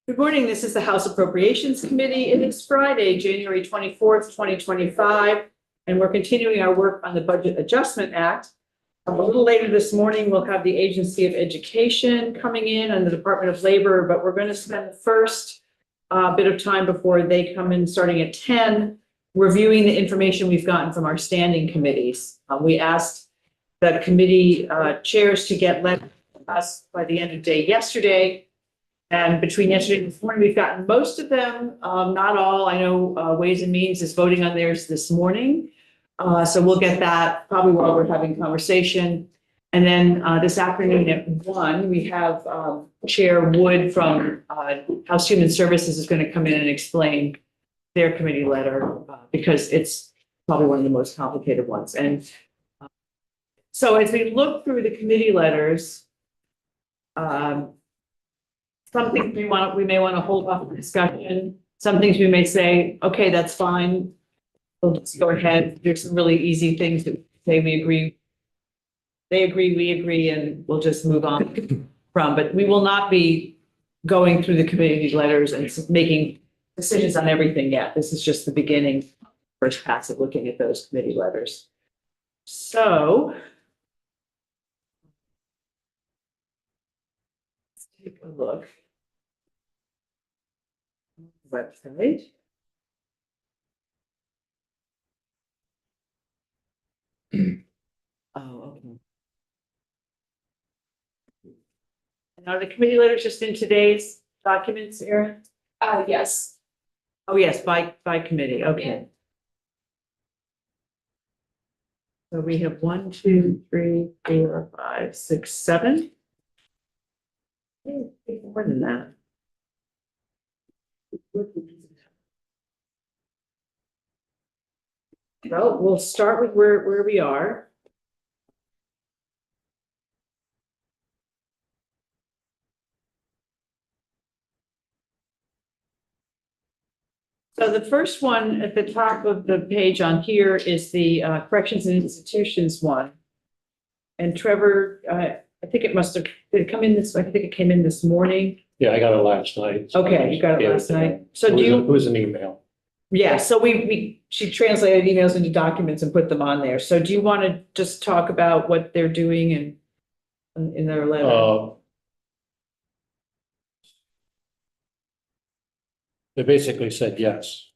Good morning. This is the House Appropriations Committee. It is Friday, January 24th, 2025, and we're continuing our work on the Budget Adjustment Act. A little later this morning, we'll have the Agency of Education coming in and the Department of Labor, but we're going to spend the first bit of time before they come in, starting at 10, reviewing the information we've gotten from our standing committees. We asked the committee chairs to get letters to us by the end of the day yesterday. And between yesterday and this morning, we've gotten most of them, not all. I know Ways and Means is voting on theirs this morning. So we'll get that probably while we're having conversation. And then this afternoon at 1, we have Chair Wood from House Human Services is going to come in and explain their committee letter because it's probably one of the most complicated ones. And so as we look through the committee letters, some things we may want to hold off the discussion. Some things we may say, okay, that's fine. We'll just go ahead. There's some really easy things that say we agree. They agree, we agree, and we'll just move on from. But we will not be going through the committee letters and making decisions on everything yet. This is just the beginning, first pass of looking at those committee letters. So let's take a look. Website. Oh, okay. And are the committee letters just in today's documents, Erin? Yes. Oh, yes, by committee. Okay. So we have 1, 2, 3, 4, 5, 6, 7. More than that. Well, we'll start with where we are. So the first one at the top of the page on here is the Corrections and Institutions one. And Trevor, I think it must have, did it come in this, I think it came in this morning. Yeah, I got it last night. Okay, you got it last night. So do you? It was an email. Yeah, so she translated emails into documents and put them on there. So do you want to just talk about what they're doing and in their letter? They basically said yes.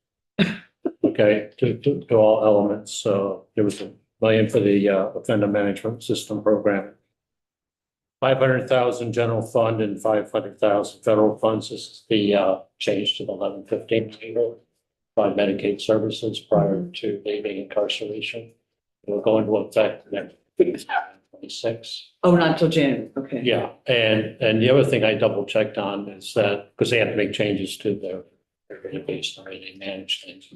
Okay, to all elements. So there was $1 million for the offender management system program. 500,000 general fund and 500,000 federal funds. This is the change to the 1115 by Medicaid services prior to leaving incarceration. It will go into effect next 26. Oh, not until June. Okay. Yeah, and the other thing I double checked on is that because they had to make changes to their database, the way they manage things.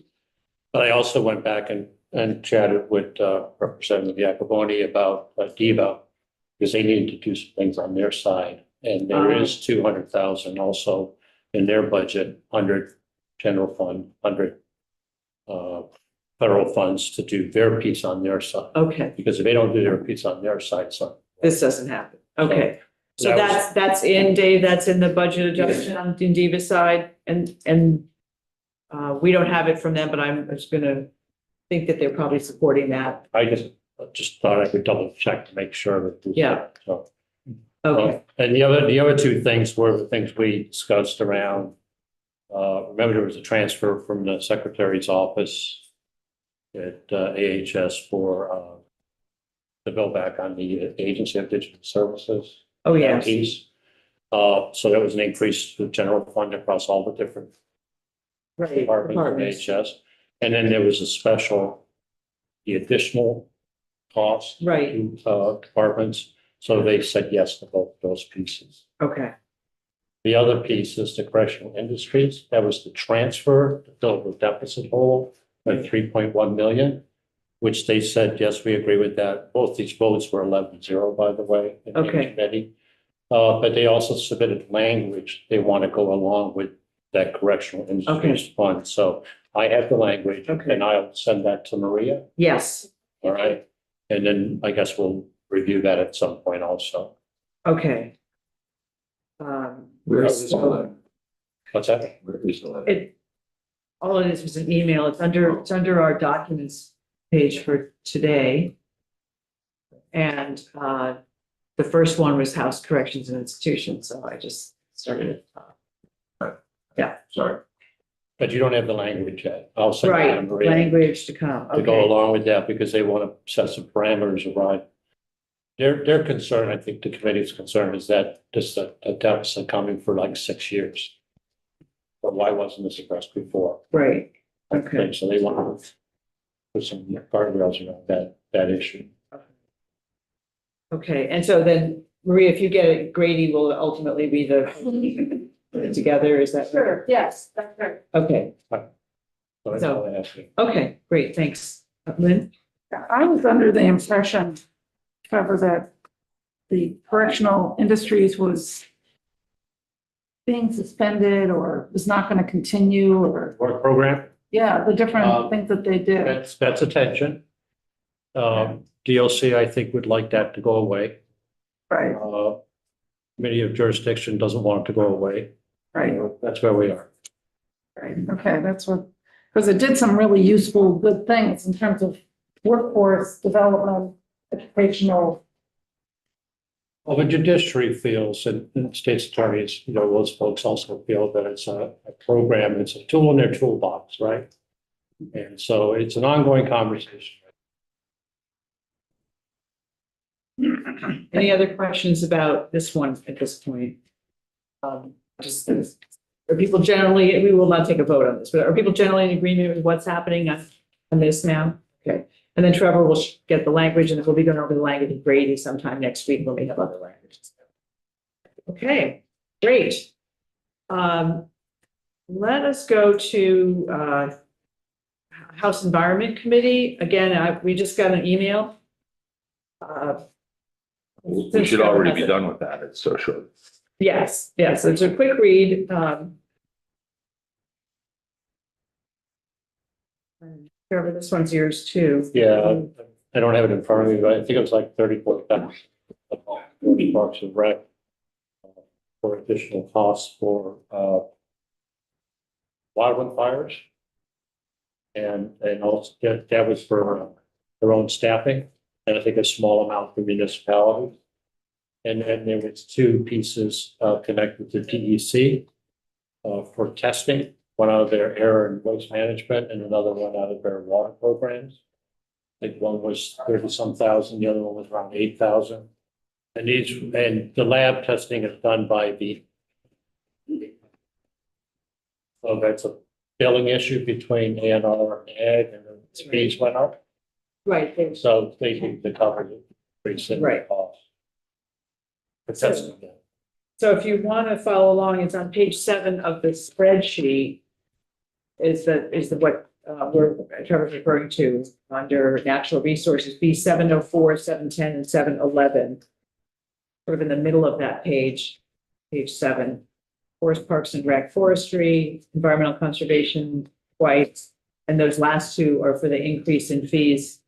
But I also went back and chatted with Representative Iacoboni about DEVA because they needed to do some things on their side, and there is 200,000 also in their budget, 100 general fund, 100 federal funds to do their piece on their side. Okay. Because if they don't do their piece on their side, so This doesn't happen. Okay. So that's in, Dave, that's in the budget adjustment on DEVA's side, and we don't have it from them, but I'm just gonna think that they're probably supporting that. I just thought I could double check to make sure that. Yeah. So, Okay. and the other two things were the things we discussed around. Remember, there was a transfer from the secretary's office at AHS for the bill back on the Agency of Digital Services. Oh, yes. Piece. So there was an increase to the general fund across all the different departments of AHS. And then there was a special, the additional cost to departments. So they said yes to both those pieces. Okay. The other piece is the correctional industries. That was the transfer to fill the deficit hole by 3.1 million, which they said, yes, we agree with that. Both these votes were 11-0, by the way. Okay. But they also submitted language. They want to go along with that correctional industries fund. So I have the language and I'll send that to Maria. Yes. All right. And then I guess we'll review that at some point also. Okay. Where's this one? What's that? Where is the letter? It, all it is was an email. It's under our documents page for today. And, the first one was House Corrections and Institutions, so I just started it. Sorry. But you don't have the language yet. I'll send you Right, Maria language to come, to go okay. along with that because they want to set some parameters around. Their concern, I think the committee's concern is that this a deficit coming for like 6 years. But why wasn't this addressed before? Right, okay. So they want to put some guardrails around that issue. Okay, and so then, Maria, if you get it, Grady will ultimately be the, put it together, is that? right? Sure, yes, that's right. Okay, So that's all I ask you. okay, great, thanks. Lynn? I was under the impression, Trevor, that the correctional industries was being suspended or was not going to continue or, Work program? yeah, the Um, different things that they did. That's attention. DLC, I think, would like that to go away. Right, Committee of Jurisdiction doesn't want it to go away. right, That's where we are. right. Okay, that's what, because it did some really useful, good things in terms of workforce development, educational. Well, the judiciary feels and state's attorneys, those folks also feel that it's a program, it's a tool in their toolbox, right? And so it's an ongoing conversation. Any other questions about this one at this point? Just, are people generally, we will not take a vote on this, but are people generally in agreement with what's happening on this now? Okay, and then Trevor will get the language and then we'll be going over the language with Grady sometime next week when we have other languages. Okay, great. Let us go to, House Environment Committee. Again, we just got an email. We should already be done with that. It's so short. Yes, yes, it's a quick read. Trevor, this one's yours too. Yeah, I don't have it in front of me, but I think it was like 34,000. Parks and Rec for additional costs for wildland fires. And also that was for their own staffing, and I think a small amount for municipalities. And then there was 2 pieces connected to DEC for testing, one out of their air and waste management and another one out of their water programs. I think one was 30-some thousand, the other one was around 8,000. And the lab testing is done by the. So that's a billing issue between ANR and Ag, and the fees went up. Right, there's- So they need to cover the increase in the Right. cost. But that's, so if you want to follow along, it's on page 7 of the spreadsheet. Is what Trevor's referring to under natural resources, B704, 710, and 711. Sort of in the middle of that page 7. Forest Parks and Rec Forestry, Environmental Conservation, twice. And those last 2 are for the increase in fees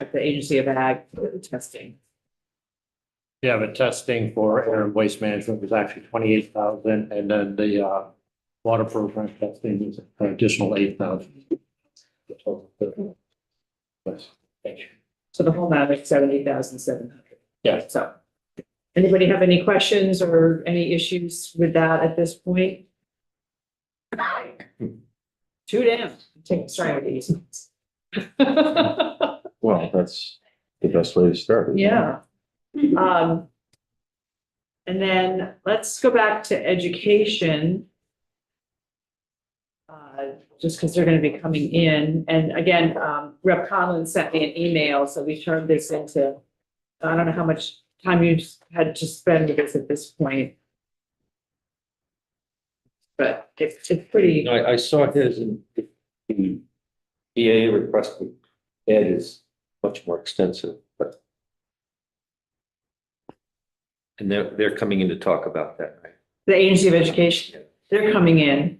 at the Agency of Ag for the testing. yeah, but testing for air and waste management was actually 28,000, and then the water program testing is an additional 8,000. Yes, thank you. So the whole amount is 70,700. Yeah. So, anybody have any questions or any issues with that at this point? Too damn. Sorry with these. Well, that's the best way to start. isn't it? Yeah. And then let's go back to education. Just because they're going to be coming in. And again, Rep. Conlon sent me an email, so we turned this into, I don't know how much time you've had to spend with this at this point. But it's pretty, I saw his and the EA request with Ed is much more extensive, but. And they're coming in to talk about that, right? the Agency of Education, they're coming in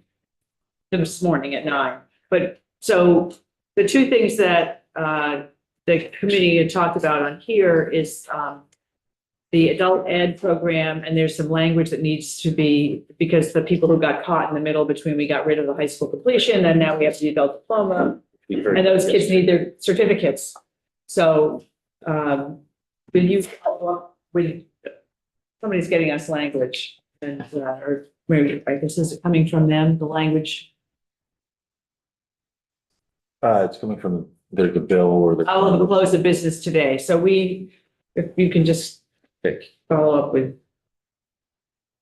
this morning at 9. But so the 2 things that the committee had talked about on here is the adult ed program, and there's some language that needs to be, because the people who got caught in the middle between we got rid of the high school completion and now we have the adult diploma, We heard and those kids yesterday. need their certificates. So, will you, somebody's getting us language and, or maybe, I guess, is it coming from them, the language? It's coming from, there's a bill or the. I'll close the business today. So if you can just follow up with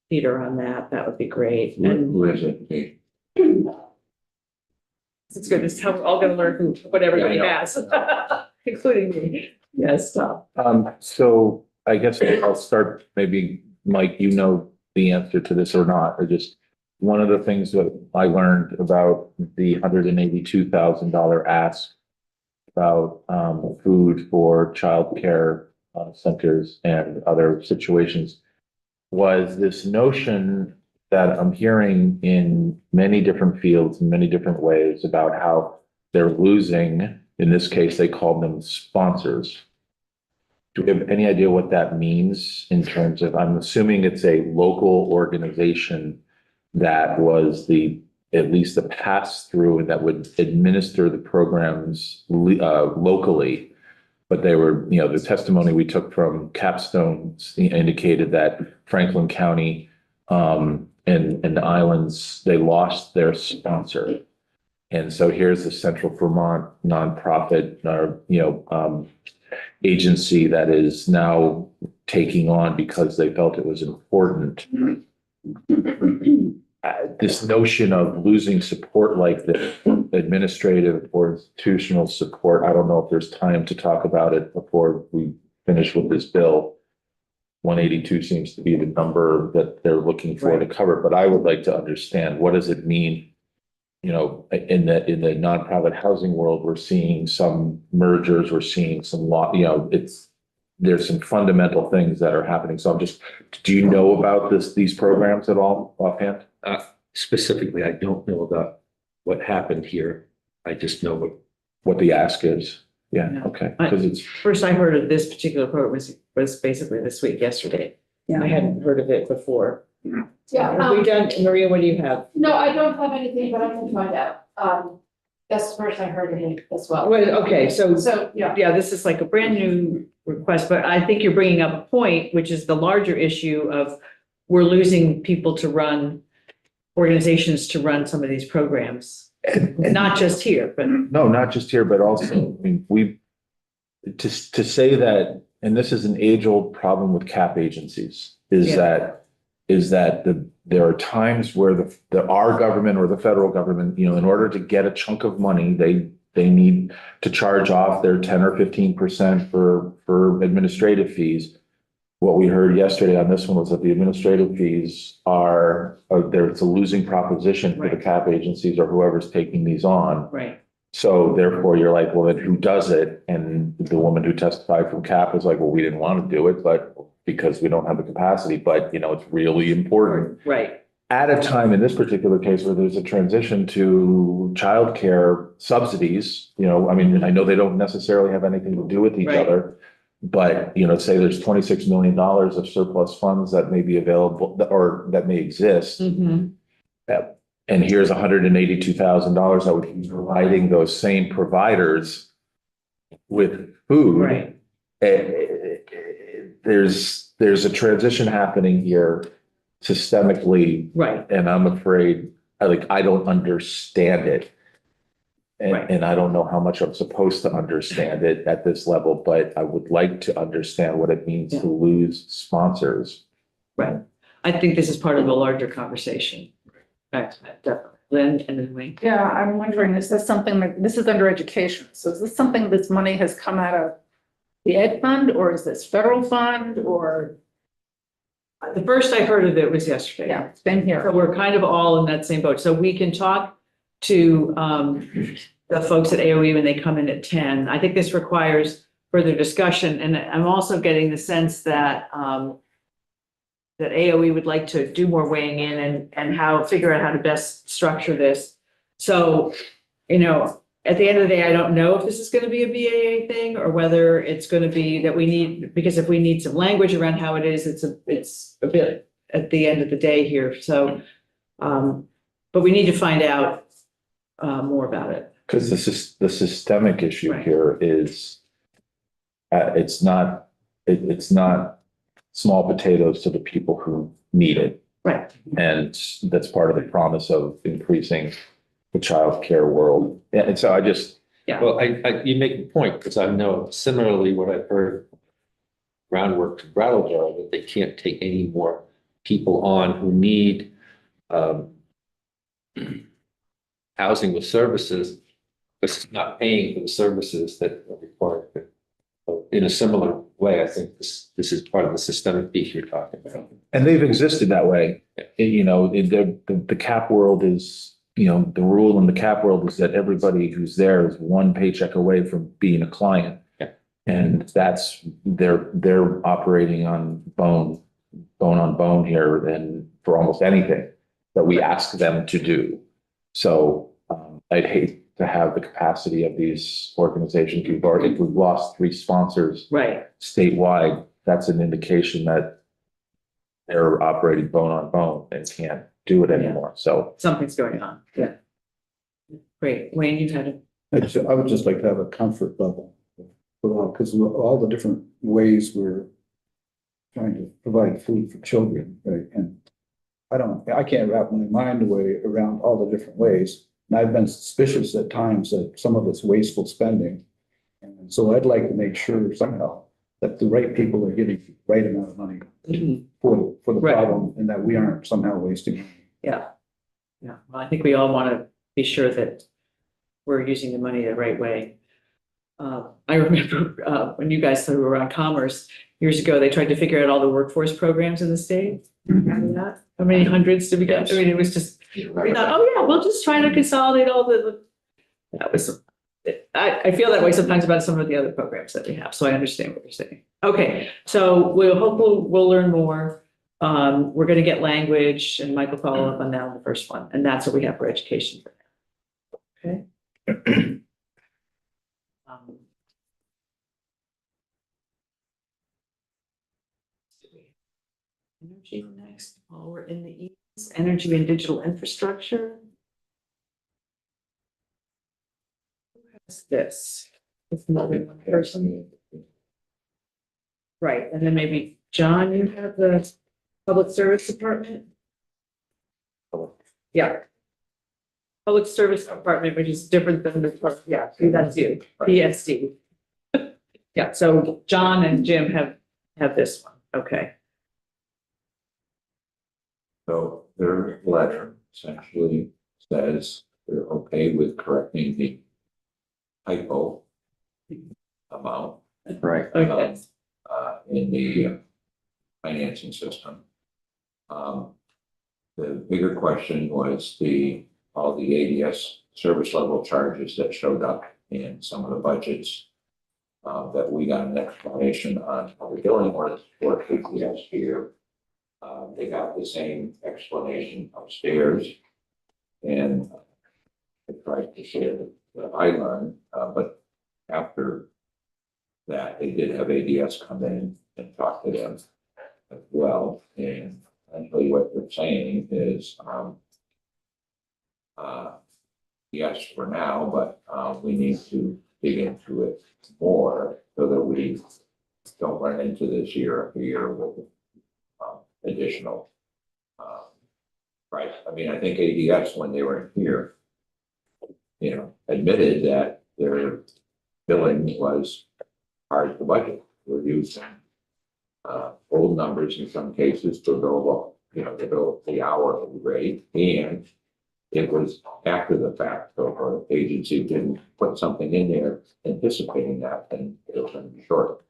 Peter on that, that would be great. And Who is it? it's good. It's how we're all gonna learn what everybody has, including me. Yes, stop. So I guess I'll start, maybe, Mike, you know the answer to this or not, or just one of the things that I learned about the $182,000 ask about food for childcare centers and other situations was this notion that I'm hearing in many different fields, in many different ways, about how they're losing, in this case, they call them sponsors. Do we have any idea what that means in terms of, I'm assuming it's a local organization that was at least the pass-through and that would administer the programs locally. But they were, the testimony we took from Capstone indicated that Franklin County and the islands, they lost their sponsor. And so here's the Central Vermont nonprofit, agency that is now taking on, because they felt it was important, this notion of losing support like this, administrative or institutional support. I don't know if there's time to talk about it before we finish with this bill. 182 seems to be the number that they're looking for to cover, but I would like to understand, what does it mean? In the nonprofit housing world, we're seeing some mergers, we're seeing some there's some fundamental things that are happening. So do you know about these programs at all offhand? Specifically, I don't know about what happened here. I just know What the ask is? Yeah, Yeah. okay, because it's, First I heard of this particular program was basically this week, yesterday. I hadn't heard of it before. Yeah, Have we done, Maria, what do you have? no, I don't have anything, but I can find out. That's the first I heard of it as well. Well, okay, so So, yeah, yeah, this is like a brand new request, but I think you're bringing up a point, which is the larger issue of we're losing people to run, organizations to run some of these programs, not just here, but. no, not just here, but also, I mean, to say that, and this is an age-old problem with cap agencies, is that there are times where our government or the federal government, in order to get a chunk of money, they need to charge off their 10 or 15% for administrative fees. What we heard yesterday on this one was that the administrative fees it's a losing proposition for the cap agencies or whoever's taking these on. Right. So therefore, you're like, well, then who does it? And the woman who testified from CAP was like, well, we didn't want to do it, but because we don't have the capacity, but it's really important. Right. At a time in this particular case where there's a transition to childcare subsidies, I mean, I know they don't necessarily have anything to do with each Right. other. But, say there's $26 million of surplus funds that may be available or that may exist. Mm-hmm. And here's $182,000 that would be providing those same providers with food. Right. There's a transition happening here systemically, Right. and I'm afraid, I don't understand it. Right. And I don't know how much I'm supposed to understand it at this level, but I would like to understand what it means to lose sponsors. Right. I think this is part of a larger conversation. Right, definitely. Lynn and then Wayne. Yeah, I'm wondering, is this something that, this is under education, so is this something this money has come out of the ed fund, or is this federal fund, or? The first I heard of it was yesterday. Yeah, it's been So here. we're kind of all in that same boat. So we can talk to the folks at AOE when they come in at 10. I think this requires further discussion. And I'm also getting the sense that that AOE would like to do more weighing in and figure out how to best structure this. So, at the end of the day, I don't know if this is gonna be a BAA thing or whether it's gonna be that we need, because if we need some language around how it is, it's a bit at the end of the day here, so. But we need to find out, more about it. Because the systemic issue Right. here is, it's not small potatoes to the people who need it. Right. And that's part of the promise of increasing the childcare world. And so I just, Well, you make a point, because I know similarly what I've heard groundwork to Brattleboro, that they can't take any more people on who need housing with services, because it's not paying for the services that are required. In a similar way, I think this is part of the systemic piece you're talking about. and they've existed that way. You know, the cap world is, you know, the rule in the cap world is that everybody who's there is one paycheck away from being a client. Yeah. And that's, they're operating on bone on bone here and for almost anything that we ask them to do. So I'd hate to have the capacity of these organizations. If we've lost 3 sponsors Right, statewide, that's an indication that they're operating bone on bone and can't do it anymore. So something's going on, yeah. Great, Wayne, you had a, I would just like to have a comfort level, because all the different ways we're trying to provide food for children, right? And I can't wrap my mind away around all the different ways. And I've been suspicious at times that some of it's wasteful spending. And so I'd like to make sure somehow that the right people are getting the right amount of money for the Right. problem, and that we aren't somehow wasting money. yeah. Yeah, well, I think we all want to be sure that we're using the money the right way. I remember, when you guys were around Commerce years ago, they tried to figure out all the workforce programs in the state. Remember that? How many hundreds did we get? I mean, it was just, we thought, oh yeah, we'll just try to consolidate all that was, I feel that way sometimes about some of the other programs that we have, so I understand what you're saying. Okay, so we'll learn more. We're gonna get language and Michael follow up on that on the first one, and that's what we have for education for now. Okay. Energy next, while we're in the East, energy and digital infrastructure. Who has this? It's another one person. Right, and then maybe John, you have the public service department? Yeah. Public service department, which is different than the, yeah, see, that's you, PSD. Yeah, so John and Jim have this one, okay. So their letter essentially says they're okay with correcting the typo amount. Right. Okay. In the financing system. The bigger question was all the ADS service level charges that showed up in some of the budgets. That we got an explanation on how the billing was for ADS here. They got the same explanation upstairs. And I tried to share that I learned, but after that, they did have ADS come in and talk to them as well. And essentially what they're saying is, yes, for now, but we need to dig into it more so that we don't run into this year after year with additional price. I mean, I think ADS, when they were here, admitted that their billing was hard to budget. We're using old numbers in some cases to bill, to bill the hourly rate, and it was after the fact. So if our agency didn't put something in there anticipating that, then it was going to be short.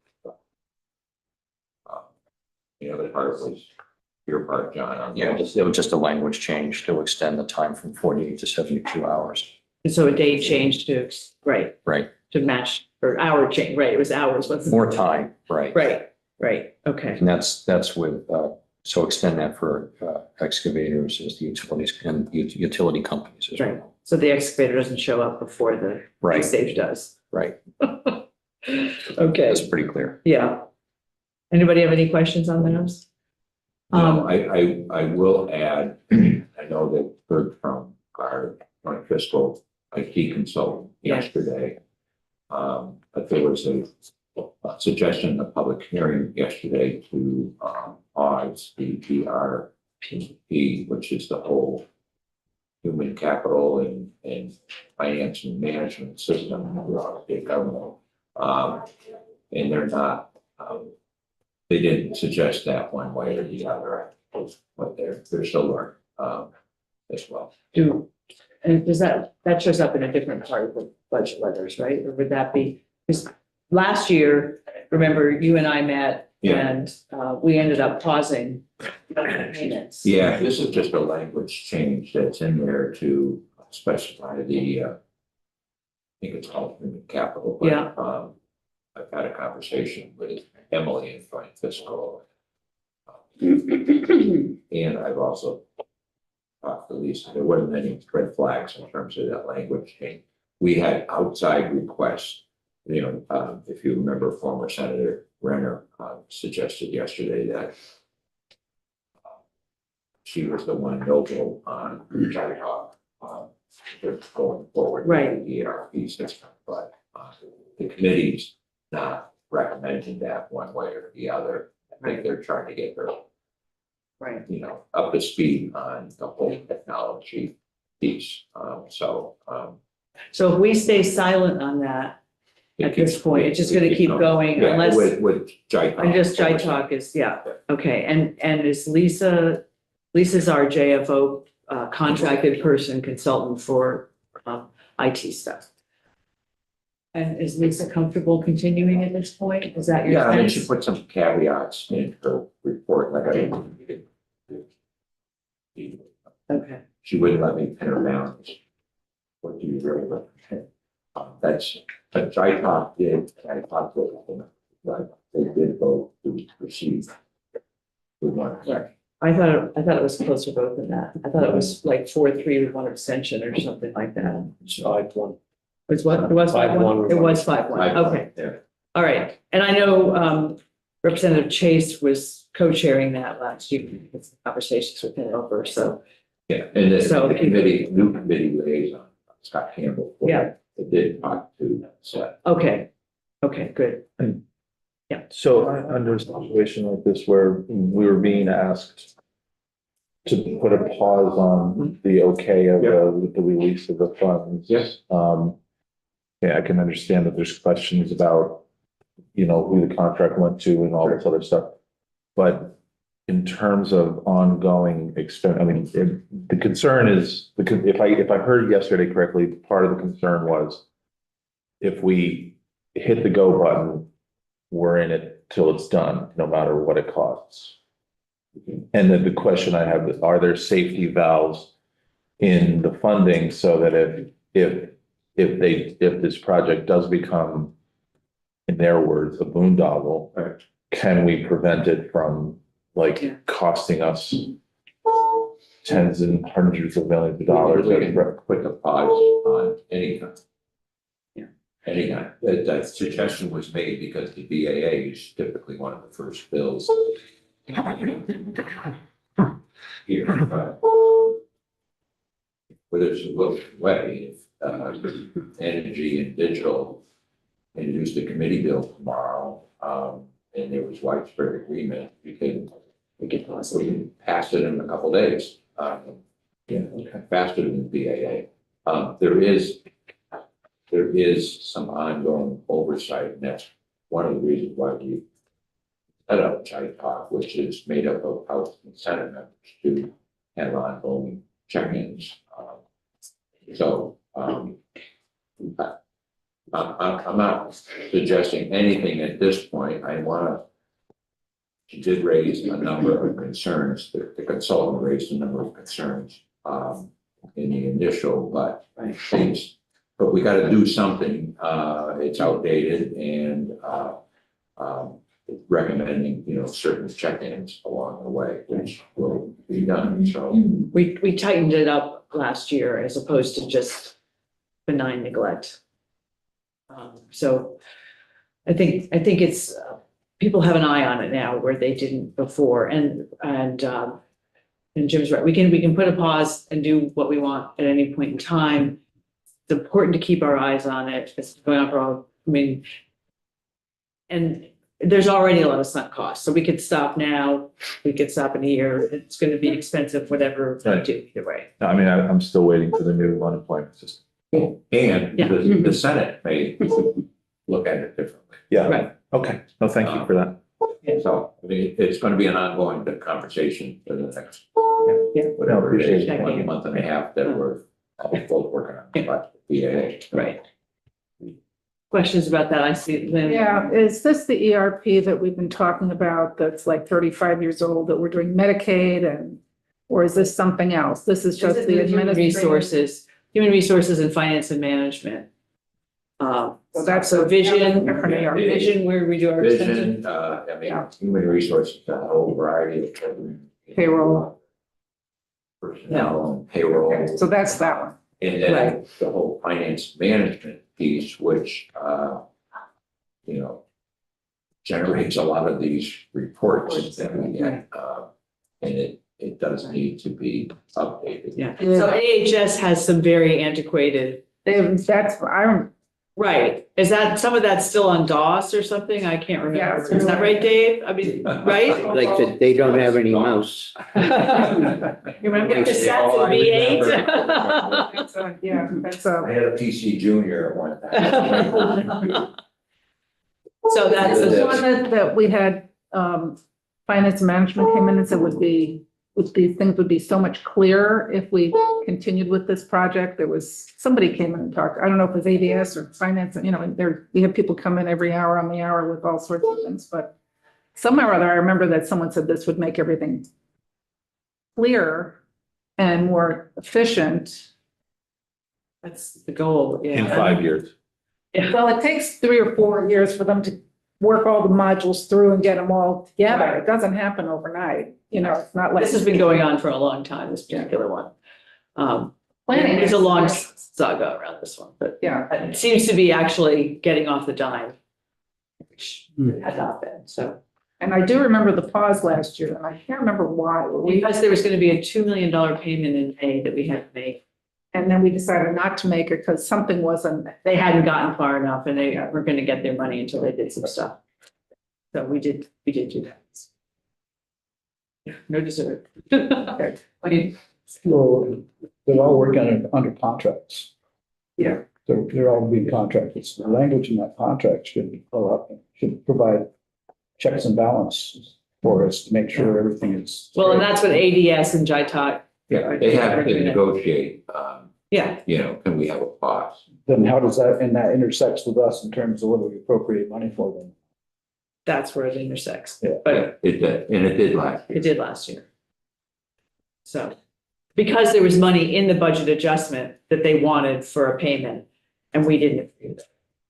The other part was your part, John. On Yeah, it was just a language change to extend the time from 48 to 72 hours. And so a day change to, right, Right. to match, or hour change, right, it was hours, what's More time, right. Right, okay, And that's with So extend that for excavators as the utilities and utility companies as Right. well. So the excavator doesn't show up before the Right, stage does. right. Okay, That's pretty clear. yeah. Anybody have any questions on those? No, I will add, I know they heard from our joint fiscal IT consultant Yes. yesterday. But there was a suggestion in the public hearing yesterday to pause the ERP, which is the whole human capital and finance and management system throughout the government. And they're not, they didn't suggest that one way or the other, but they're still learning as well. And does that shows up in a different part of the budget letters, right? Or would that be, because last year, remember, you and I met Yeah. and we ended up pausing payments. Yeah, this is just a language change that's in there to specify the, I think it's called human capital. But, Yeah. I've had a conversation with Emily in joint fiscal. And I've also talked to Lisa. There wasn't any red flags in terms of that language change. We had outside requests. You know, if you remember, former Senator Renner suggested yesterday that she was the one no-go on going forward. Right. With the ERP system, but the committee's not recommending that one way or the other. I think they're trying to get her, Right. you know, up to speed on the whole technology piece. So So if we stay silent on that at this point, it's just gonna keep going Yeah, unless, with JITOC. and just JITOC is, yeah, okay, and is Lisa's our JFO contracted person consultant for IT stuff. And is Lisa comfortable continuing at this point? Is that your Yeah, I mean, she sense? put some caveats in her report, like Okay, she wouldn't let me pin her down. What do you really represent? That's, but JITOC did, I talked to them, like, they did vote to proceed with one. right. I thought it was closer vote than that. I thought it was like 4-3 with one abstention or something like that. So I won. It was what? It was 5-1? It was 5-1, okay. Yeah. All right, and I know Representative Chase was co-chairing that last year, it's the conversations with him over, so. Yeah, and the So- the committee, new committee liaison, Scott Campbell. Yeah. They did talk to Seth. Okay, good. So under a situation like this where we were being asked to put a pause on the okay of the release of the funds. Yes. Yeah, I can understand that there's questions about, you know, who the contract went to and all this other stuff. But in terms of ongoing expense, I mean, the concern is, if I heard yesterday correctly, part of the concern was if we hit the go button, we're in it till it's done, no matter what it costs. And then the question I have is, are there safety valves in the funding so that if this project does become, in their words, a boondoggle, Right. can we prevent it from Yeah. costing us tens and hundreds of millions of dollars? We can put the pause on any kind. Yeah. Any kind. That suggestion was made because the BAA is typically one of the first bills. Here, but there's a little way, if energy and digital introduced a committee bill tomorrow, and there was widespread agreement, we can pass it in a couple days. Faster than the BAA. There is some ongoing oversight, and that's one of the reasons why we set up JITOC, which is made up of House and Senate members to have ongoing check-ins. I'm not suggesting anything at this point. She did raise a number of concerns. The consultant raised a number of concerns in the initial, but we got to do something. It's outdated, and recommending, certain check-ins along the way, which will be done, so. We tightened it up last year as opposed to just benign neglect. So I think it's, people have an eye on it now where they didn't before, and Jim's right, we can put a pause and do what we want at any point in time. It's important to keep our eyes on it, it's going on for all, and there's already a lot of sunk costs, so we could stop now, we could stop in a year, it's gonna be expensive, whatever we Right. do, either way. I mean, I'm still waiting for the new unemployment system. And Yeah. the Senate may look at it differently. Yeah. Right. Okay. No, thank you for that. So, I mean, it's gonna be an ongoing conversation for the next, Yeah. whatever it is, Appreciate it. 1 month and a half that we're both working on, but BAA. Right. Questions about that, I see Lynn. Yeah, is this the ERP that we've been talking about that's like 35 years old that we're doing Medicaid or is this something else? This is just This is the Human administrative. Human resources and finance and management. So that's So a vision, different ERP. vision, where we do our. Vision, I mean, human resources, a whole variety of programs. Payroll. Personnel and payroll. So that's that one. And then the whole finance management piece, which, generates a lot of these reports that we get. And it does need to be updated. Yeah, so AHS has some very antiquated, That's, I don't, right, is that, some of that's still on DOS or something, I can't remember, Yes. is that right, Dave? I mean, right? Like that they don't have any mouse. You remember cassettes and V8? that's I had a PC Junior at one time. So that's, the a- one that we had, finance management came in and said these things would be so much clearer if we continued with this project. There was, somebody came in and talked, I don't know if it was ADS or finance, we have people come in every hour on the hour with all sorts of things, but somehow or other, I remember that someone said this would make everything clearer and more efficient. that's the goal, yeah. In 5 years. Well, it takes 3 or 4 years for them to work all the modules through and get them all together. It doesn't happen overnight, it's not like. This has been going on for a long time, this particular one. Planning There's a is- long saga around this one, but Yeah. it seems to be actually getting off the dime. Which it had not been, so. And I do remember the pause last year, and I can't remember why. Because there was gonna be a $2 million payment in May that we had to make. And then we decided not to make it because something wasn't, They hadn't gotten far enough and they weren't gonna get their money until they did some stuff. So we did do that. Yeah, no dessert. I mean, Well, they're all working under contracts. Yeah. They're all being contracted. So the language in that contract should provide checks and balances for us to make sure everything is. well, and that's what ADS and JITOC, Yeah, they have to negotiate, yeah, can we have a pause? Then how does that, and that intersects with us in terms of whether we appropriate money for them? that's where it intersects. Yeah. But It did, and it did last year. it did last year. So, because there was money in the budget adjustment that they wanted for a payment and we didn't agree with it.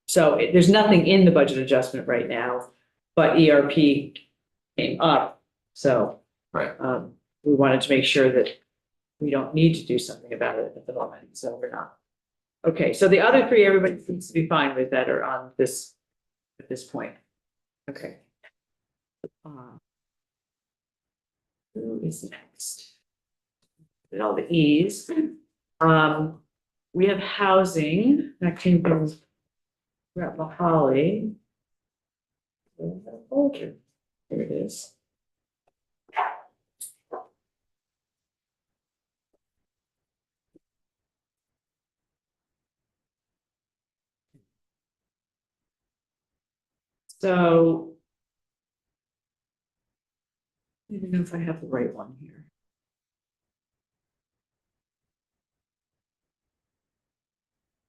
So there's nothing in the budget adjustment right now, but ERP came up. So Right. we wanted to make sure that we don't need to do something about it at the moment, so we're not. Okay, so the other three, everybody seems to be fine with that are on this, at this point. Okay. Who is next? Did all the E's. We have housing, that came from Rep. Holly. Here it is. So. I don't even know if I have the right one here.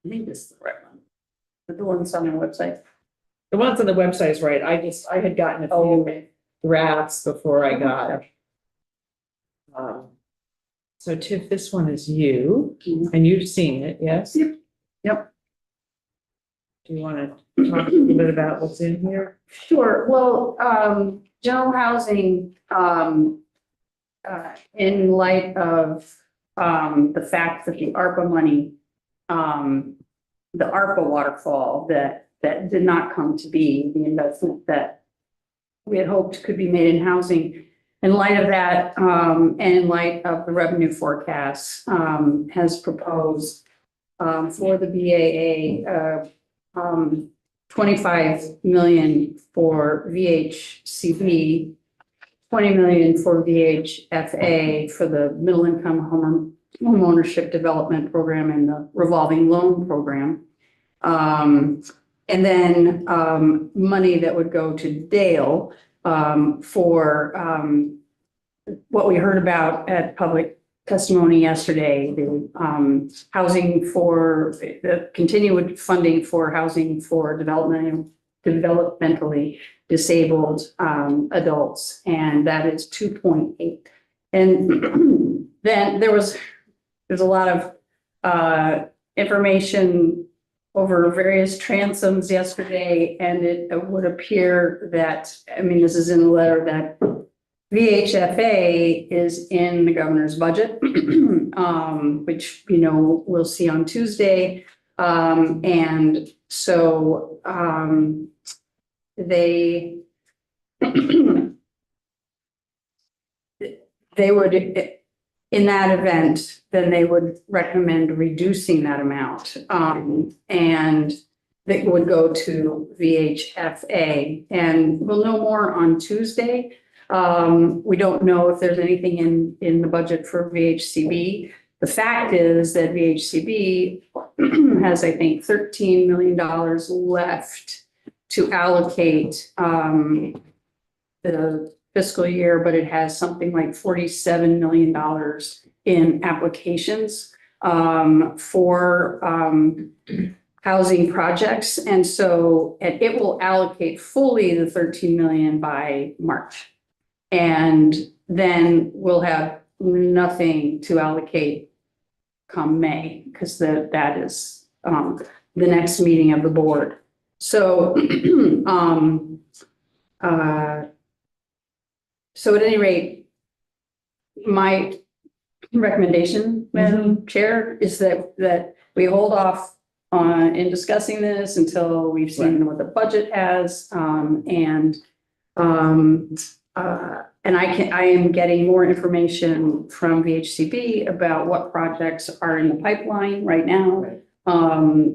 I think this is the right one. the ones on our website. The ones on the website is right. I had gotten a few drafts before I got. So Tiff, this one is you, and you've seen it, yes? Yep. do you want to talk a little bit about what's in here? Sure, well, general housing, in light of, the fact that the ARPA money, the ARPA waterfall that did not come to be, the investment that we had hoped could be made in housing. In light of that, and in light of the revenue forecasts, has proposed, for the BAA, 25 million for VHCB, 20 million for VHFA for the middle income home ownership development program and the revolving loan program. And then money that would go to Dale for what we heard about at public testimony yesterday, the housing for the continued funding for housing for developmentally disabled adults, and that is 2.8. And then there's a lot of information over various transoms yesterday, and it would appear that, I mean, this is in the letter, that VHFA is in the governor's budget, which, you know, we'll see on Tuesday. And so they would, in that event, then they would recommend reducing that amount. And that would go to VHFA, and we'll know more on Tuesday. We don't know if there's anything in the budget for VHCB. The fact is that VHCB has, I think, $13 million left to allocate the fiscal year, but it has something like $47 million in applications for housing projects. And so it will allocate fully the 13 million by March. And then we'll have nothing to allocate come May, because that is the next meeting of the board. So so at any rate, my recommendation, Madam Chair, is that we hold off in discussing this until we've seen what the budget has, and I am getting more information from VHCB about what projects are in the pipeline right now,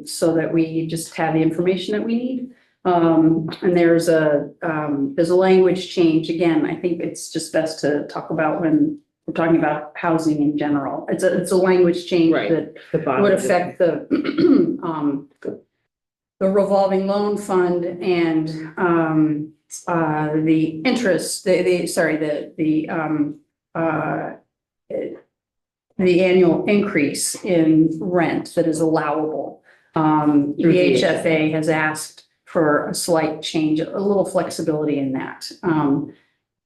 so that we just have the information that we need. And there's a language change. Again, I think it's just best to talk about when we're talking about housing in general. It's a language change that would affect the revolving loan fund and the interest, the annual increase in rent that is allowable. The HFA has asked for a slight change, a little flexibility in that,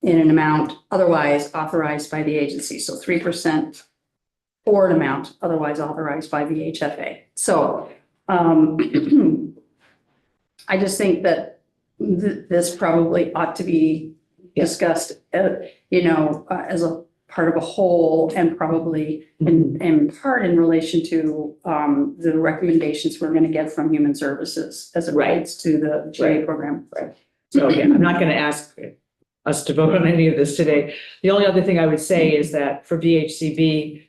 in an amount otherwise authorized by the agency. So 3% or an amount otherwise authorized by the HFA. So I just think that this probably ought to be discussed, as a part of a whole, and probably in part in relation to the recommendations we're going to get from Human Services as it relates to the GA program. So yeah, I'm not going to ask us to vote on any of this today. The only other thing I would say is that for VHCB,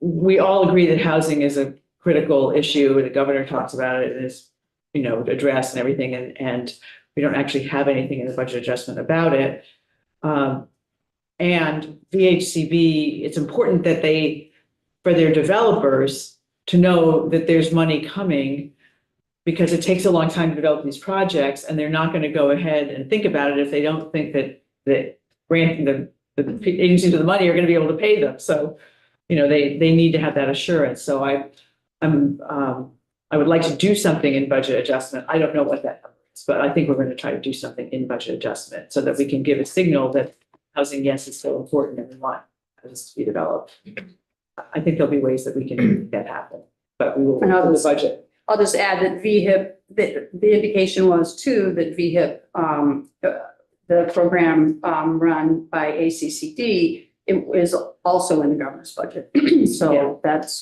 we all agree that housing is a critical issue. The governor talks about it and is, addressed and everything, and we don't actually have anything in the budget adjustment about it. And VHCB, it's important that for their developers to know that there's money coming, because it takes a long time to develop these projects, and they're not going to go ahead and think about it if they don't think that the agencies with the money are going to be able to pay them. So, they need to have that assurance. So I would like to do something in budget adjustment. I don't know what that number is, but I think we're going to try to do something in budget adjustment so that we can give a signal that housing, yes, is so important and we want this to be developed. I think there'll be ways that we can make that happen, but we will, in the budget. I'll just add that VHIP, the indication was too, that VHIP, the program, run by ACCD, it is also in the governor's budget. So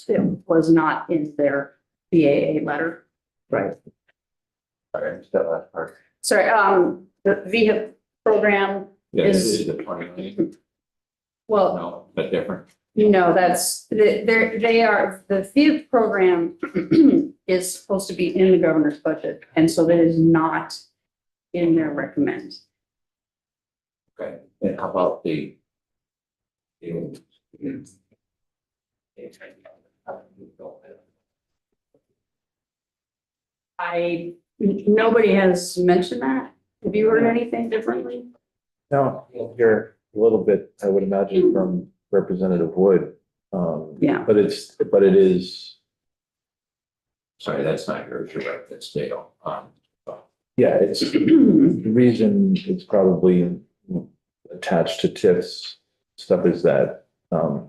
it was not in their BAA letter. Right. Sorry, I missed that last part. Sorry, the VHIP program Yeah, is- this is the 20 million. well, No, but different. no, the VHIP program is supposed to be in the governor's budget, and so that is not in their recommend. Okay, and how about the? Nobody has mentioned that. Have you heard anything differently? No, you'll hear a little bit, I would imagine, from Representative Wood. Yeah. But it is, Sorry, that's not yours, you're right, that's Dale. yeah, it's, the reason it's probably attached to TIF's stuff is that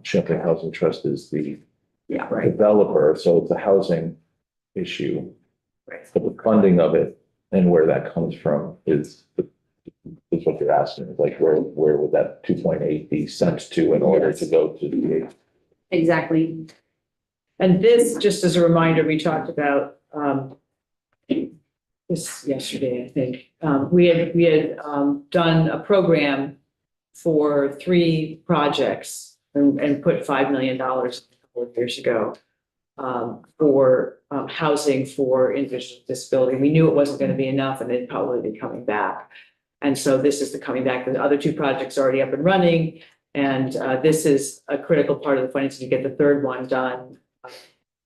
Champlain Housing Trust is the Yeah, right. developer, so it's a housing issue. Right. But the funding of it and where that comes from is what you're asking, is like, where would that 2.8 be sent to in order to go to the? Exactly. And this, just as a reminder, we talked about this yesterday, I think. We had done a program for 3 projects and put $5 million a couple of years ago for housing for individuals with disability. We knew it wasn't going to be enough and it'd probably be coming back. And so this is the coming back. The other 2 projects are already up and running. And this is a critical part of the funding to get the 3rd one done.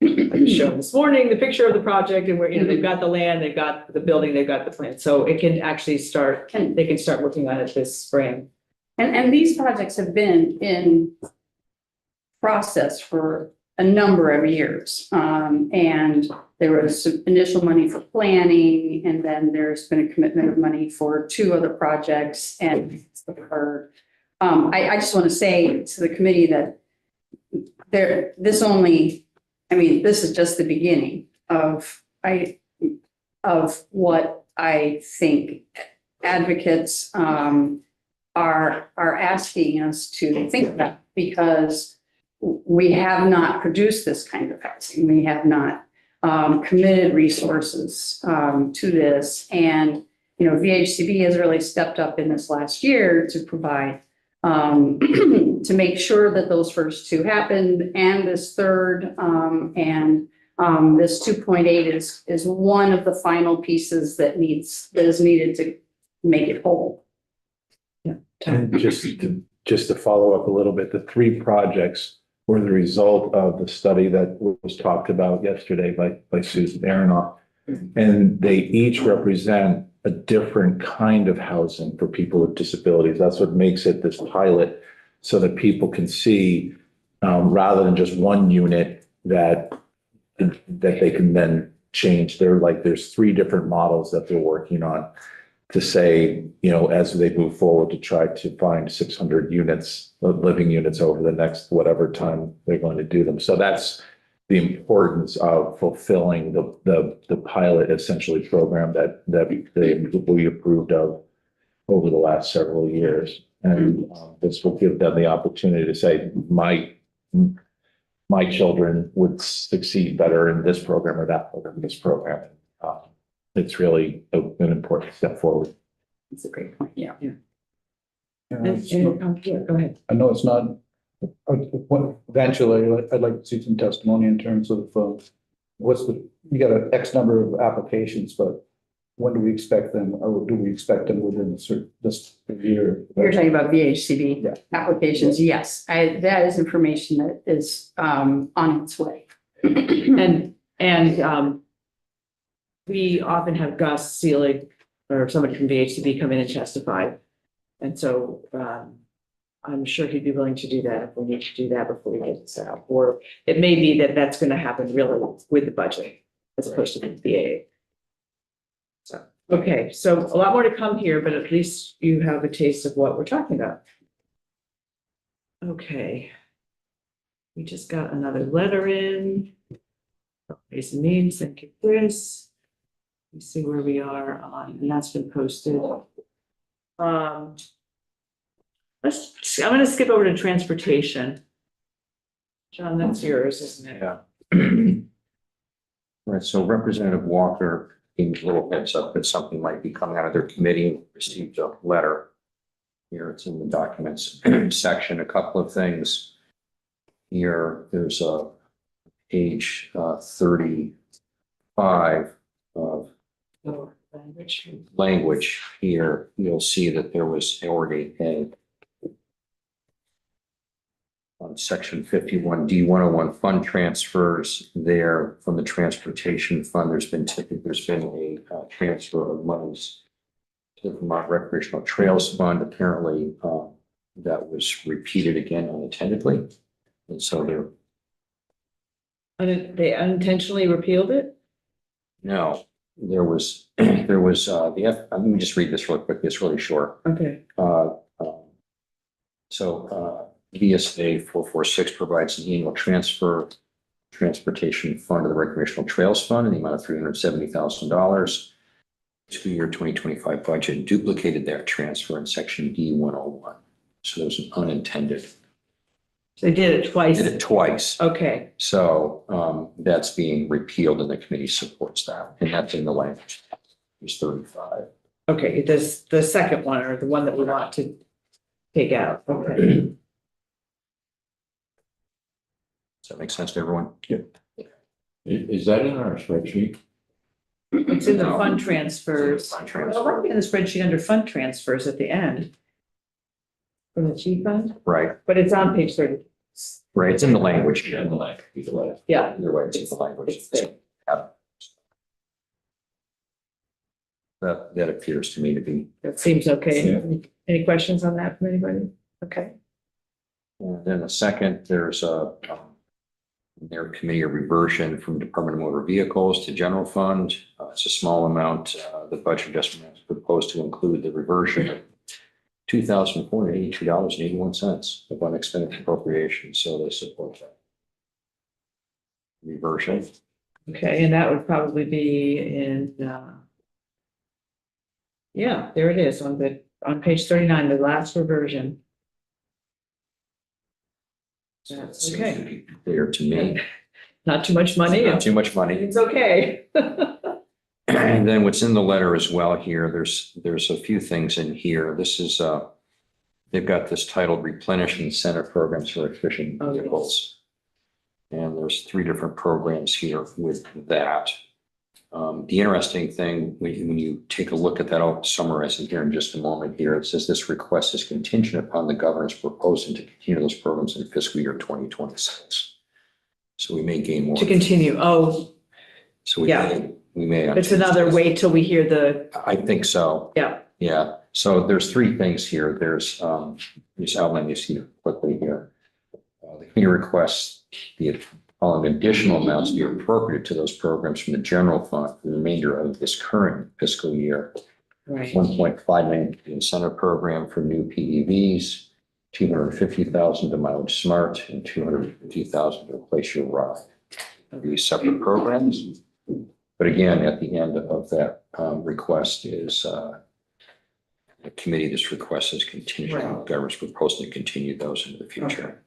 I was shown this morning the picture of the project and where, they've got the land, they've got the building, they've got the plan. So it can actually start, they can start working on it this spring. And these projects have been in process for a number of years. And there was some initial money for planning, and then there's been a commitment of money for 2 other projects and it's the 3rd. I just want to say to the committee that this is just the beginning of what I think advocates are asking us to think about, because we have not produced this kind of housing. We have not committed resources to this. And, VHCB has really stepped up in this last year to provide to make sure that those first 2 happened, and this 3rd, and this 2.8 is one of the final pieces that is needed to make it whole. And just to follow up a little bit, the 3 projects were the result of the study that was talked about yesterday by Susan Aronoff. And they each represent a different kind of housing for people with disabilities. That's what makes it this pilot, so that people can see, rather than just one unit that they can then change. There's 3 different models that they're working on to say, as they move forward, to try to find 600 units, living units over the next whatever time they're going to do them. So that's the importance of fulfilling the pilot essentially program that we approved of over the last several years. And this will give them the opportunity to say, my children would succeed better in this program or that program, this program. It's really an important step forward. It's a great point. Yeah. Go ahead. I know it's not, eventually, I'd like to see some testimony in terms of, you got an X number of applications, but when do we expect them, or do we expect them within this year? You're talking about VHCB Yeah. applications. Yes, that is information that is on its way. And we often have Gus Seelig or somebody from VHCB come in and testify. And so I'm sure he'd be willing to do that if we need to do that before we get this out. Or it may be that that's going to happen really with the budget as opposed to the BAA. So, okay, so a lot more to come here, but at least you have a taste of what we're talking about. Okay. We just got another letter in. Ways and Means, thank you, Chris. Let's see where we are on, and that's been posted. I'm gonna skip over to transportation. John, that's yours, isn't it? Yeah. Right, so Representative Walker gave me a little heads up that something might be coming out of their committee, received a letter. Here, it's in the documents section, a couple of things. Here, there's a page 35 of language here. You'll see that there was already on section 51D 101 fund transfers there from the transportation fund. There's been a transfer of monies to the Vermont Recreational Trails Fund. Apparently, that was repeated again unattendedly. And so They unintentionally repealed it? no, let me just read this real quick. It's really short. Okay. VSA 446 provides an annual transportation fund to the Recreational Trails Fund in the amount of $370,000. Fiscal year 2025 budget duplicated that transfer in section D 101. So there was an unintended. So they did it twice. Did it twice. Okay, So that's being repealed and the committee supports that. And that's in the language. It's 35. okay, this, the second one, or the one that we want to take out, okay. Does that make sense to everyone? Is that in our spreadsheet? It's in the No. fund transfers. Fund Well, transfer. it might be in the spreadsheet under fund transfers at the end. From the chief fund, Right, but it's on page 30. right. It's in the language. In the language, either way. Yeah, Either way, it's in the language. It's there. Yeah. That appears to me to be. that seems okay. Yeah. Any questions on that from anybody? Okay. And then the second, there's their committee a reversion from Department of Motor Vehicles to general fund. It's a small amount. The budget adjustment is proposed to include the reversion of $2,482.81 of unexpended appropriation. So they support that. Reversion. Okay, and that would probably be in, yeah, there it is on page 39, the last reversion. So it That's seems okay. to be clear to me. Not too much money. Not too much money. It's okay. And then what's in the letter as well here, there's a few things in here. This is, they've got this titled Replenish Incentive Programs for Efficient Oh, yes. Vehicles. And there's 3 different programs here with that. The interesting thing, when you take a look at that, I'll summarize it here in just a moment here. It says this request is contingent upon the governor's proposing to continue those programs in fiscal year 2026. So we may gain more. To continue, oh, So yeah. we may. it's another wait till we hear the, I think so. yeah, Yeah. So there's 3 things here. There's, just outline you see quickly here. The committee requests the following additional amounts be appropriated to those programs from the general fund for the remainder of this current fiscal year. right. 1.5 million to the incentive program for new PEVs, 250,000 to Mileage Smart, and 250,000 to replace your ride. These separate programs. But again, at the end of that request is the committee, this request is contingent on the governor's proposing to continue those into the future.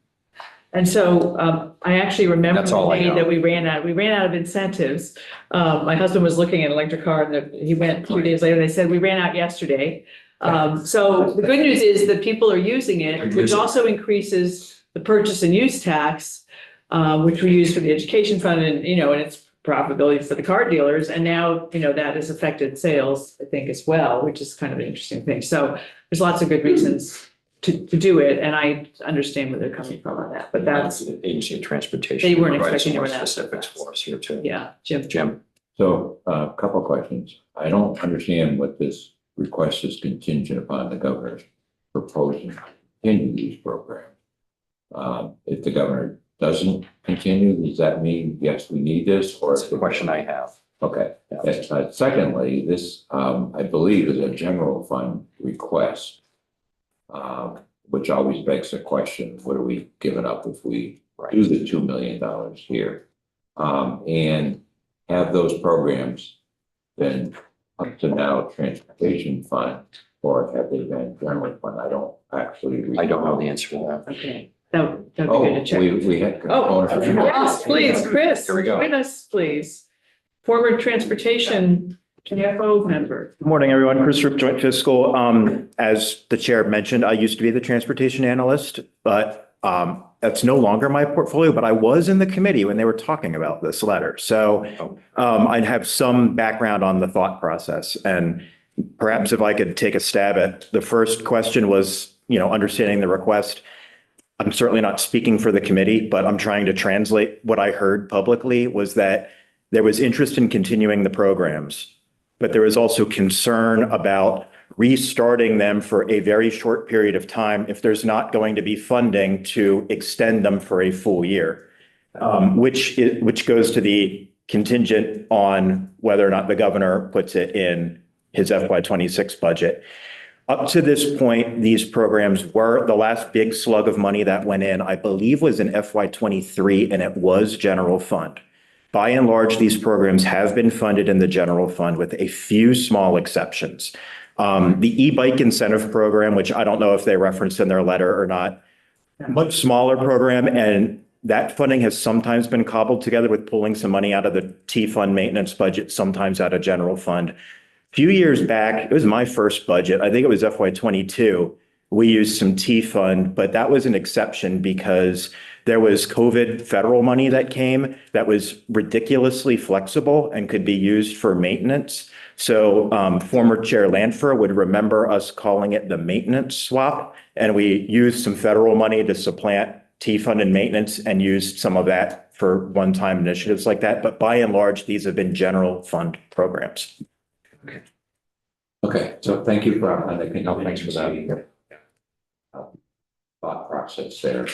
And so I actually remember That's the all I day know. that we ran out of incentives. My husband was looking at an electric car and he went 2 days later, they said, we ran out yesterday. So the good news is that people are using it, which also increases the purchase and use tax, which we use for the education fund and, and it's profitability for the car dealers. And now, that has affected sales, I think, as well, which is kind of an interesting thing. So there's lots of good reasons to do it. And I understand where they're coming from on that, but that's, The Agency of Transportation. They weren't provided some expecting to more run out of specifics that. for us here too. yeah, Jim. Jim, So a couple of questions. I don't understand what this request is contingent upon the governor's proposing to continue these programs. If the governor doesn't continue, does that mean, yes, we need this, or? that's the question I have. Okay. Yeah. Secondly, this, I believe, is a general fund request, which always begs the question, what are we giving up if we do the $2 million here? And have those programs been up to now transportation fund, or have they been general fund? I don't actually. I don't know the answer to that. Okay, that'd be good Oh, to check. we had. Oh, yes, please, Chris. Here we go. Join us, please. Former transportation TFO member. Good morning, everyone. Chris Rupp, Joint Fiscal. As the chair mentioned, I used to be the transportation analyst, but that's no longer my portfolio, but I was in the committee when they were talking about this letter. So I have some background on the thought process, and perhaps if I could take a stab at the first question was, understanding the request. I'm certainly not speaking for the committee, but I'm trying to translate what I heard publicly was that there was interest in continuing the programs, but there was also concern about restarting them for a very short period of time if there's not going to be funding to extend them for a full year, which goes to the contingent on whether or not the governor puts it in his FY26 budget. Up to this point, these programs were the last big slug of money that went in, I believe, was in FY23, and it was general fund. By and large, these programs have been funded in the general fund with a few small exceptions. The e-bike incentive program, which I don't know if they referenced in their letter or not, much smaller program, and that funding has sometimes been cobbled together with pulling some money out of the T-fund maintenance budget, sometimes out of general fund. A few years back, it was my first budget. I think it was FY22. We used some T-fund, but that was an exception because there was COVID federal money that came that was ridiculously flexible and could be used for maintenance. So former Chair Lanfer would remember us calling it the maintenance swap, and we used some federal money to supplant T-fund and maintenance and used some of that for one-time initiatives like that. But by and large, these have been general fund programs. Okay, so thank you for, Thanks for that. thought process there.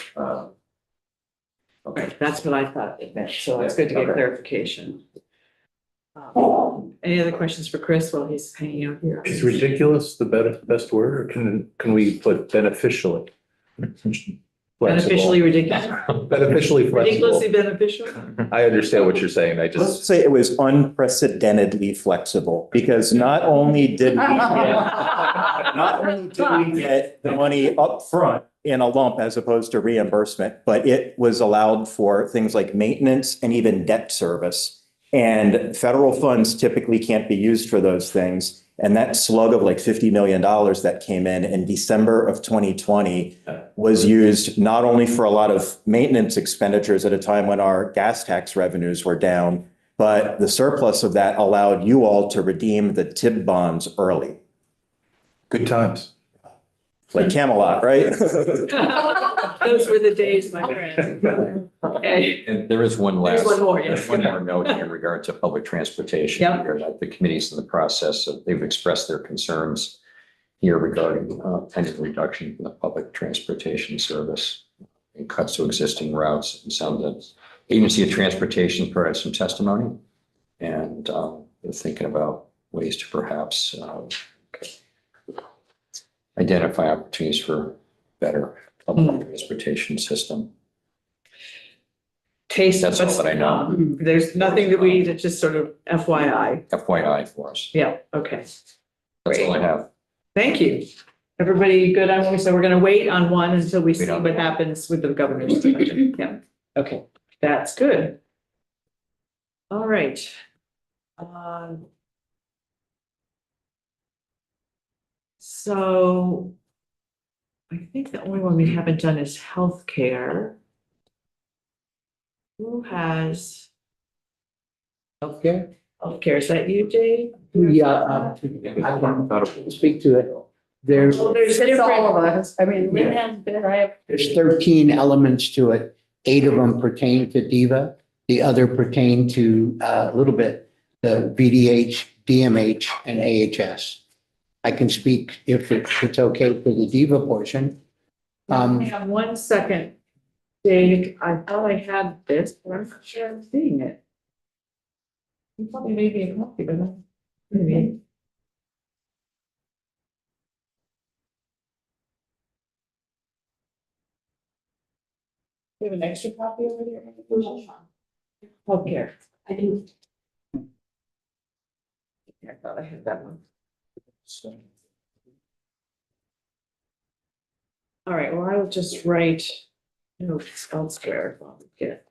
Okay. That's what I thought it meant, so it's good to get Okay. clarification. Any other questions for Chris while he's hanging out here? Is ridiculous the best word, or can we put beneficially? Beneficially ridiculous. Beneficially Ridiculously flexible. beneficial? I understand what you're saying. I Let's just, say it was unprecedentedly flexible, because not only did we get the money up front in a lump as opposed to reimbursement, but it was allowed for things like maintenance and even debt service. And federal funds typically can't be used for those things. And that slug of like $50 million that came in December of 2020 was used not only for a lot of maintenance expenditures at a time when our gas tax revenues were down, but the surplus of that allowed you all to redeem the TIB bonds early. good times. Like Camelot, right? Those were the days, my friend. Okay. And there is one last. There's one more, yes. One more note in regard to public transportation. Yep. Here, that the committee's in the process of, they've expressed their concerns here regarding pending reduction in the public transportation service and cuts to existing routes. And some of the Agency of Transportation provided some testimony, and they're thinking about ways to perhaps identify opportunities for better public transportation system. Taste. That's all what's- that I know. There's nothing that we need to just sort of FYI. FYI for us. Yeah, okay. That's all I have. Thank you. Everybody good on what we said? We're gonna wait on one until we see on what one. happens with the governor's budget. Yeah, okay, that's good. All right. So I think the only one we haven't done is healthcare. Who has Healthcare? healthcare? Is that you, Dave? Yeah, I can speak to it. There's, Well, there's It's all different. of us. I mean, Lynn has been, I have. there's 13 elements to it. 8 of them pertain to DIVA. The other pertain to a little bit the VDH, DMH, and AHS. I can speak if it's okay for the DIVA portion. Hang on 1 second, Dave. I thought I had this, but I'm not sure I'm seeing it. You probably made me a copy, but not. Maybe. We have an extra copy over there? Healthcare. I didn't, I thought I had that one. All right, well, I will just write notes elsewhere. While we get.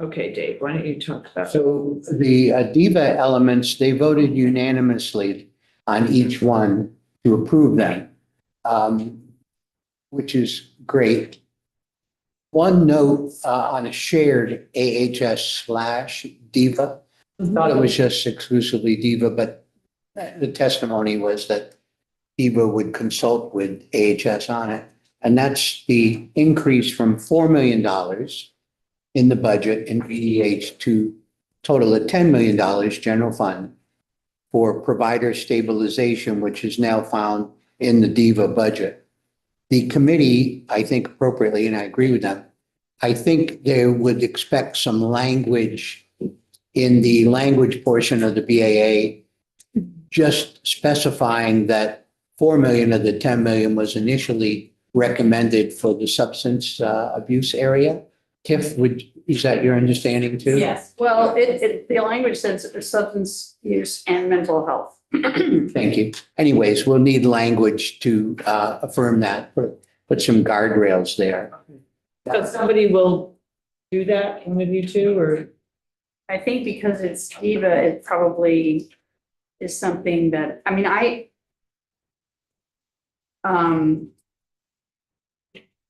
Okay, Dave, why don't you talk about? So the DIVA elements, they voted unanimously on each one to approve them, which is great. One note on a shared AHS/DIVA. Thought it was just exclusively DIVA, but the testimony was that DIVA would consult with AHS on it. And that's the increase from $4 million in the budget in VEH to total of $10 million general fund for provider stabilization, which is now found in the DIVA budget. The committee, I think appropriately, and I agree with them, I think they would expect some language in the language portion of the BAA, just specifying that 4 million of the 10 million was initially recommended for the substance abuse area. Tiff, is that your understanding too? Yes, well, the language says substance use and mental health. Thank you. Anyways, we'll need language to affirm that, put some guardrails there. So somebody will do that, one of you two, or? I think because it's DIVA, it probably is something that, I mean,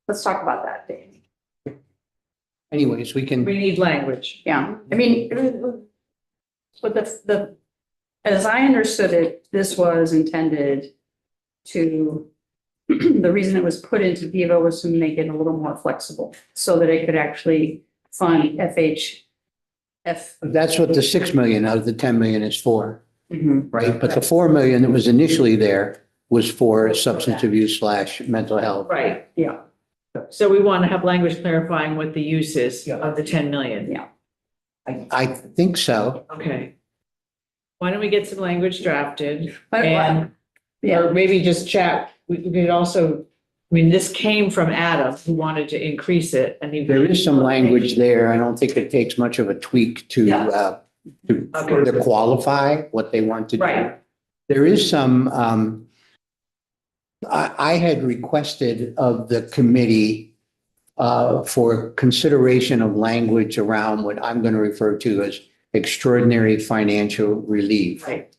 let's talk about that, Dave. Anyways, we can. We need language. Yeah, I mean, but as I understood it, this was intended to, the reason it was put into DIVA was to make it a little more flexible so that it could actually fund FHF. That's what the 6 million out of the 10 million is for, Mhm. right? But the 4 million that was initially there was for substance abuse / mental health. Right. Yeah. So we want to have language clarifying what the use is of the 10 million. Yeah. I think so. Okay. Why don't we get some language drafted But, and, yeah. or maybe just chat. We could also, I mean, this came from Adam who wanted to increase it and he. There is some language there. I don't think it takes much of a tweak to further qualify what they want to do. Right. There is some, I had requested of the committee for consideration of language around what I'm going to refer to as extraordinary financial relief. Right.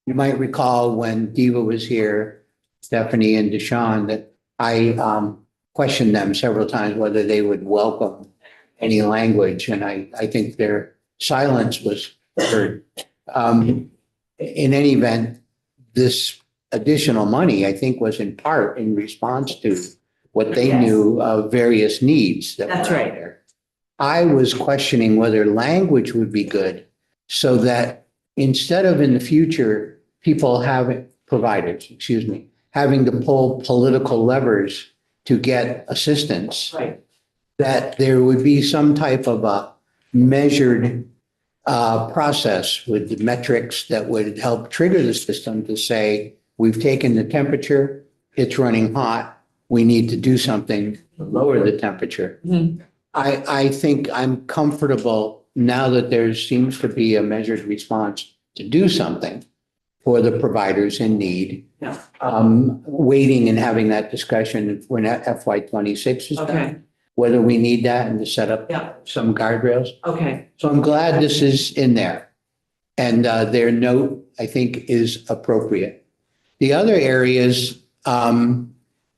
You might recall when Diva was here, Stephanie and Deshawn, that I questioned them several times whether they would welcome any language, and I think their silence was heard. In any event, this additional money, I think, was in part in response to what they knew of various needs that were That's out right. there. I was questioning whether language would be good so that instead of in the future, people having, providers, excuse me, having to pull political levers to get assistance, Right. that there would be some type of a measured process with the metrics that would help trigger the system to say, we've taken the temperature, it's running hot, we need to do something to lower the temperature. Mhm. I think I'm comfortable now that there seems to be a measured response to do something for the providers in need. Yeah. Waiting and having that discussion when FY 26 is Okay. done, whether we need that and to set up Yeah. some guardrails. Okay. So I'm glad this is in there. And their note, I think, is appropriate. The other areas,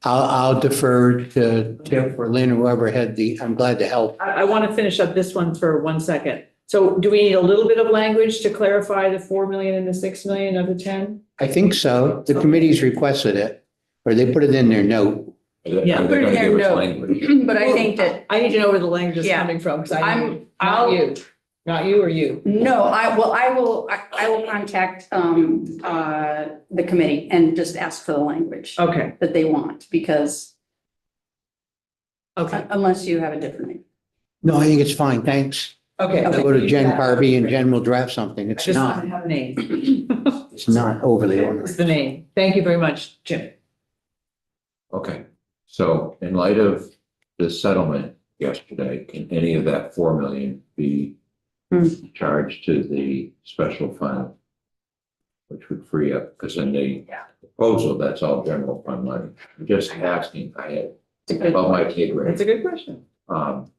I'll defer to Tiff or Lynn, or whoever had I'm glad to help. I want to finish up this one for 1 second. So do we need a little bit of language to clarify the 4 million and the 6 million of the 10? I think so. The committee's requested it, or they put it in their note. Yeah, Are put they it gonna in give us their language? note, but I think that, I need to know where the language is Yeah. coming from because I'm- not you, not you or you. no, I will contact, the committee and just ask for the language Okay, that they want, because okay, unless you have a different. No, I think it's fine. Thanks. okay. I'll go to Jen Carby and Jen will draft something. I It's just want not, to have a name. it's not overly What's onerous. the name? Thank you very much, Jim. Okay, so in light of the settlement yesterday, can any of that 4 million be charged to the special fund? which would free up, because in the proposal, that's all general fund money. I'm just asking, I had above my pay grade. That's a good question. Um,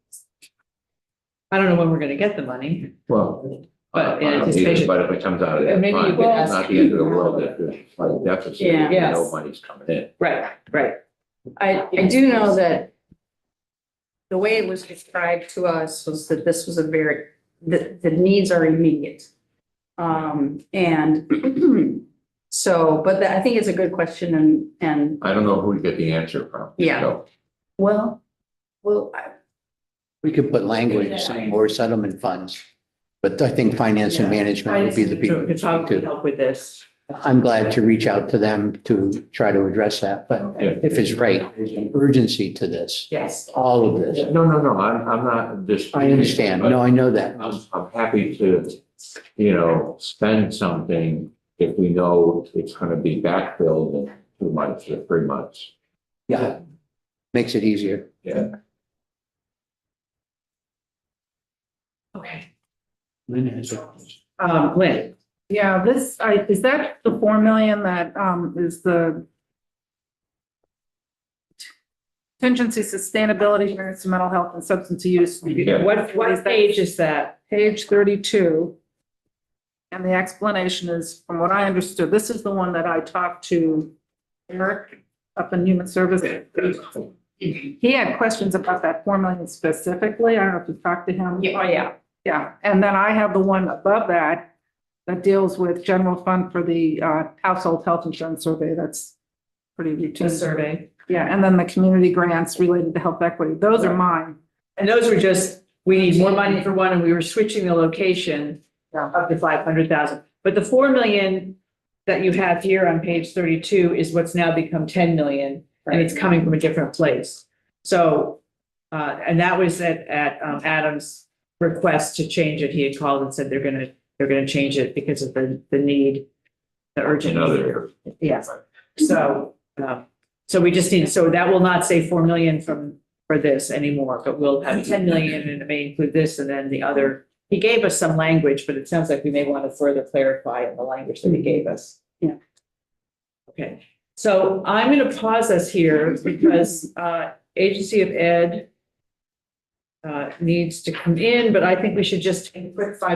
I don't know when we're gonna get the money. well. But in I don't either, anticipation- But if it comes out of that Maybe you fund, could it's ask- not the end of the world that there's like deficit, Yeah. you know, Yes. money's coming in. Right, right. I do know that the way it was described to us was that this was a very, the needs are immediate. And so, but I think it's a good question and, I don't know who we get the answer from. Yeah. So, well, We could put language saying more settlement funds. But I think finance and management would be the people Could probably to. help with this. I'm glad to reach out to them to try to address that, but if it's right, there's an urgency to this, Yes. all of this. no, I'm not just. I understand. No, I know that. I'm happy to, you know, spend something if we know it's gonna be backfilled in 2 months or 3 months. Yeah. Makes it easier. Yeah. Okay. Lynn has a question. Lynn, Yeah, is that the 4 million that, is the contingency, sustainability, grants to mental health and substance use? Yeah. what page is that? Page 32. And the explanation is, from what I understood, this is the one that I talked to Eric up in Human Services. He had questions about that 4 million specifically. I don't know if you talked to him. yeah. Yeah, and then I have the one above that deals with general fund for the household health insurance survey. That's pretty The routine. survey. Yeah, and then the community grants related to health equity. Those are mine. And those were just, we need more money for one, and we were switching the location up to 500,000. But the 4 million that you have here on page 32 is what's now become 10 million, and it's coming from a different place. So, and that was at Adam's request to change it. He had called and said they're gonna change it because of the need, the urgent In other need. areas. Yes. So, so we just need, so that will not say 4 million for this anymore, but we'll have 10 million, and it may include this and then the other. He gave us some language, but it sounds like we may want to further clarify in the language that he gave us. Yeah. Okay, so I'm going to pause us here because Agency of Ed needs to come in, but I think we should just take a quick 5